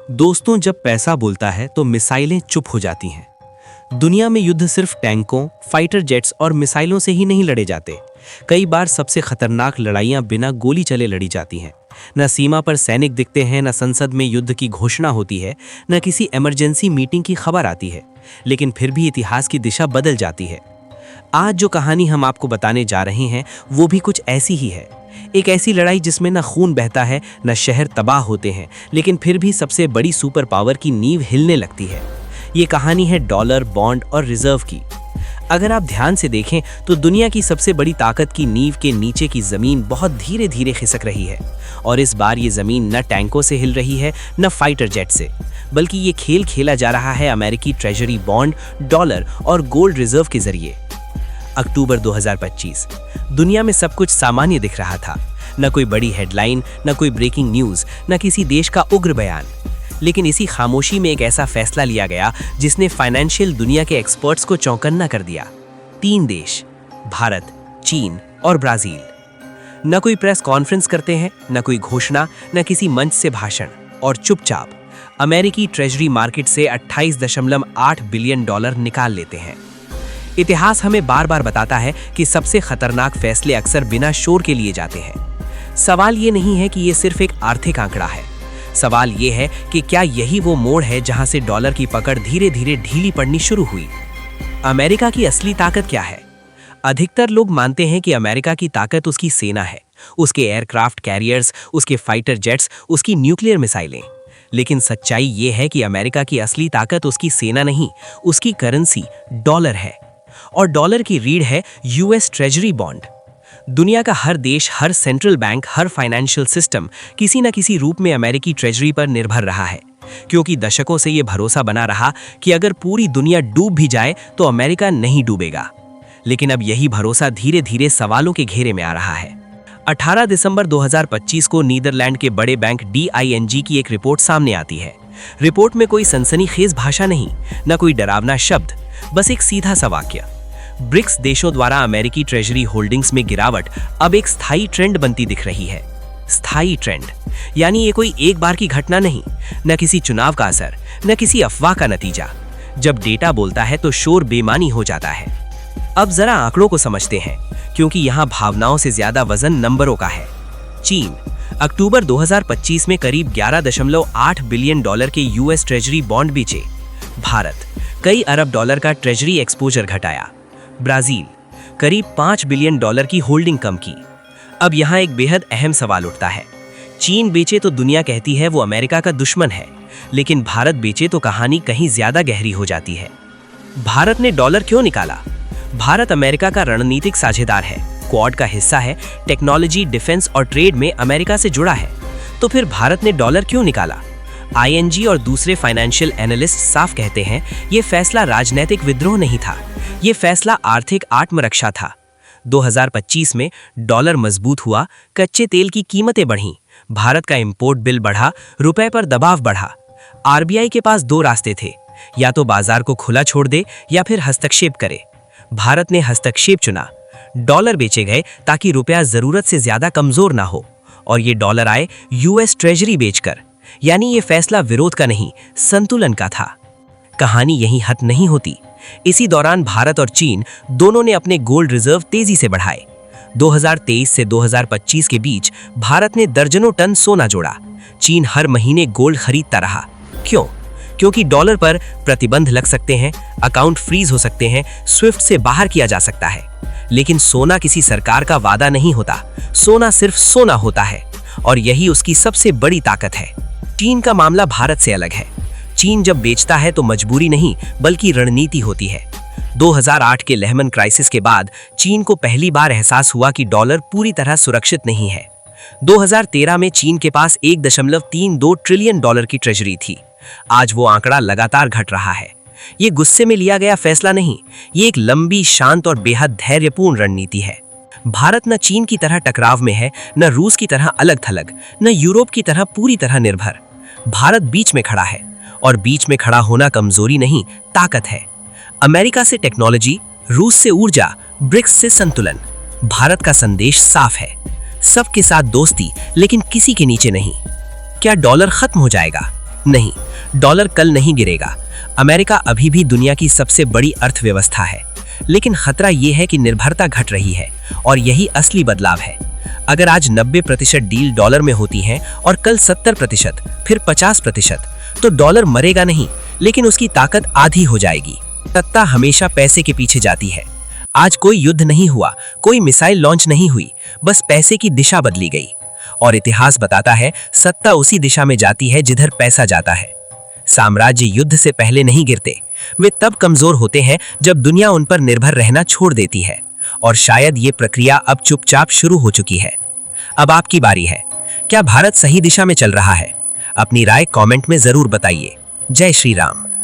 दोस्तों, जब पैसा बोलता है तो मिसाइलें चुप हो जाती हैं। दुनिया में युद्ध सिर्फ टैंकों, फाइटर जेट्स और मिसाइलों से ही नहीं लड़े जाते। कई बार सबसे खतरनाक लड़ाइयां बिना गोली चले लड़ी जाती हैं। न सीमा पर सैनिक दिखते हैं, न संसद में युद्ध की घोषणा होती है, न किसी इमरजेंसी मीटिंग की खबर आती है, लेकिन फिर भी इतिहास की दिशा बदल जाती है। आज जो कहानी हम आपको बताने जा रहे हैं वो भी कुछ ऐसी ही है। एक ऐसी लड़ाई जिसमें न खून बहता है, न शहर तबाह होते हैं, लेकिन फिर भी सबसे बड़ी सुपर पावर की नींव हिलने लगती है। ये कहानी है डॉलर, बॉन्ड और रिजर्व की। अगर आप ध्यान से देखें तो दुनिया की सबसे बड़ी ताकत की नींव के नीचे की जमीन बहुत धीरे धीरे खिसक रही है। और इस बार ये जमीन न टैंकों से हिल रही है, न फाइटर जेट से, बल्कि ये खेल खेला जा रहा है अमेरिकी ट्रेजरी बॉन्ड, डॉलर और गोल्ड रिजर्व के जरिए। अक्टूबर 2025। दुनिया में सब कुछ सामान्य दिख रहा था। न कोई बड़ी हेडलाइन, न कोई ब्रेकिंग न्यूज, न किसी देश का उग्र बयान। लेकिन इसी खामोशी में एक ऐसा फैसला लिया गया जिसने फाइनेंशियल दुनिया के एक्सपर्ट्स को चौंकन्ना कर दिया। 3 देश, भारत, चीन और ब्राजील, न कोई प्रेस कॉन्फ्रेंस करते हैं, न कोई घोषणा, न किसी मंच से भाषण, और चुपचाप अमेरिकी ट्रेजरी मार्केट से $28.8 बिलियन निकाल लेते हैं। इतिहास हमें बार बार बताता है कि सबसे खतरनाक फैसले अक्सर बिना शोर के लिए जाते हैं। सवाल ये नहीं है कि ये सिर्फ एक आर्थिक आंकड़ा है। सवाल ये है कि क्या यही वो मोड़ है जहां से डॉलर की पकड़ धीरे धीरे ढीली पड़नी शुरू हुई। अमेरिका की असली ताकत क्या है? अधिकतर लोग मानते हैं कि अमेरिका की ताकत उसकी सेना है, उसके एयरक्राफ्ट कैरियर्स, उसके फाइटर जेट्स, उसकी न्यूक्लियर मिसाइलें। लेकिन सच्चाई ये है कि अमेरिका की असली ताकत उसकी सेना नहीं, उसकी करेंसी डॉलर है। और डॉलर की रीढ़ है यूएस ट्रेजरी बॉन्ड। दुनिया का हर देश, हर सेंट्रल बैंक, हर फाइनेंशियल सिस्टम किसी न किसी रूप में अमेरिकी ट्रेजरी पर निर्भर रहा है, क्योंकि दशकों से यह भरोसा बना रहा कि अगर पूरी दुनिया डूब भी जाए तो अमेरिका नहीं डूबेगा। लेकिन अब यही भरोसा धीरे धीरे सवालों के घेरे में आ रहा है। 18 दिसंबर 2025 को नीदरलैंड के बड़े बैंक DING की एक रिपोर्ट सामने आती है। रिपोर्ट में कोई सनसनीखेज भाषा नहीं, न कोई डरावना शब्द, बस एक सीधा सा वाक्य। ब्रिक्स देशों द्वारा अमेरिकी ट्रेजरी होल्डिंग्स में गिरावट अब एक स्थायी ट्रेंड बनती दिख रही है। स्थायी ट्रेंड यानी ये कोई एक बार की घटना नहीं, न किसी चुनाव का असर, न किसी अफवाह का नतीजा। जब डेटा बोलता है तो शोर बेमानी हो जाता है। अब जरा आंकड़ों को समझते हैं, क्योंकि यहाँ भावनाओं से ज्यादा वजन नंबरों का है। चीन अक्टूबर 2025 में करीब $11.8 बिलियन के यूएस ट्रेजरी बॉन्ड बेचे। भारत कई अरब डॉलर का ट्रेजरी एक्सपोजर घटाया। ब्राजील करीब $5 बिलियन की होल्डिंग कम की। अब यहाँ एक बेहद अहम सवाल उठता है। चीन बेचे तो दुनिया कहती है वो अमेरिका का दुश्मन है, लेकिन भारत बेचे तो कहानी कहीं ज्यादा गहरी हो जाती है। भारत ने डॉलर क्यों निकाला? भारत अमेरिका का रणनीतिक साझेदार है, क्वाड का हिस्सा है, टेक्नोलॉजी, डिफेंस और ट्रेड में अमेरिका से जुड़ा है। तो फिर भारत ने डॉलर क्यों निकाला? ING और दूसरे फाइनेंशियल एनालिस्ट साफ कहते हैं ये फैसला राजनीतिक विद्रोह नहीं था, ये फैसला आर्थिक आत्मरक्षा था। 2025 में डॉलर मजबूत हुआ, कच्चे तेल की कीमतें बढ़ीं, भारत का इंपोर्ट बिल बढ़ा, रुपए पर दबाव बढ़ा। RBI के पास 2 रास्ते थे, या तो बाजार को खुला छोड़ दे या फिर हस्तक्षेप करे। भारत ने हस्तक्षेप चुना। डॉलर बेचे गए ताकि रुपया जरूरत से ज्यादा कमजोर ना हो, और ये डॉलर आए यूएस ट्रेजरी बेचकर। यानी ये फैसला विरोध का नहीं, संतुलन का था। कहानी यहीं खत्म नहीं होती। इसी दौरान भारत और चीन दोनों ने अपने गोल्ड रिजर्व तेजी से बढ़ाए। 2023 से 2025 के बीच भारत ने दर्जनों टन सोना जोड़ा। चीन हर महीने गोल्ड खरीदता रहा। क्यों? क्योंकि डॉलर पर प्रतिबंध लग सकते हैं, अकाउंट फ्रीज हो सकते हैं, स्विफ्ट से बाहर किया जा सकता है। लेकिन सोना किसी सरकार का वादा नहीं होता, सोना सिर्फ सोना होता है, और यही उसकी सबसे बड़ी ताकत है। चीन का मामला भारत से अलग है। चीन जब बेचता है तो मजबूरी नहीं, बल्कि रणनीति होती है। 2008 के लेहमन क्राइसिस के बाद चीन को पहली बार एहसास हुआ कि डॉलर पूरी तरह सुरक्षित नहीं है। 2013 में चीन के पास $1.32 ट्रिलियन की ट्रेजरी थी। आज वो आंकड़ा लगातार घट रहा है। ये गुस्से में लिया गया फैसला नहीं, ये एक लंबी, शांत और बेहद धैर्यपूर्ण रणनीति है। भारत न चीन की तरह टकराव में है, न रूस की तरह अलग थलग, न यूरोप की तरह पूरी तरह निर्भर। भारत बीच में खड़ा है, और बीच में खड़ा होना कमजोरी नहीं, ताकत है। अमेरिका से टेक्नोलॉजी, रूस से ऊर्जा, ब्रिक्स से संतुलन। भारत का संदेश साफ है, सबके साथ दोस्ती, लेकिन किसी के नीचे नहीं। क्या डॉलर खत्म हो जाएगा? नहीं, डॉलर कल नहीं गिरेगा। अमेरिका अभी भी दुनिया की सबसे बड़ी अर्थव्यवस्था है, लेकिन खतरा यह है कि निर्भरता घट रही है और यही असली बदलाव है। अगर आज 90% डील डॉलर में होती हैं और कल 70%, फिर 50%, तो डॉलर मरेगा नहीं, लेकिन उसकी ताकत आधी हो जाएगी। सत्ता हमेशा पैसे के पीछे जाती है। आज कोई युद्ध नहीं हुआ, कोई मिसाइल लॉन्च नहीं हुई, बस पैसे की दिशा बदली गई। और इतिहास बताता है, सत्ता उसी दिशा में जाती है जिधर पैसा जाता है। साम्राज्य युद्ध से पहले नहीं गिरते, वे तब कमजोर होते हैं जब दुनिया उन पर निर्भर रहना छोड़ देती है। और शायद ये प्रक्रिया अब चुपचाप शुरू हो चुकी है। अब आपकी बारी है। क्या भारत सही दिशा में चल रहा है? अपनी राय कमेंट में जरूर बताइए। जय श्री राम।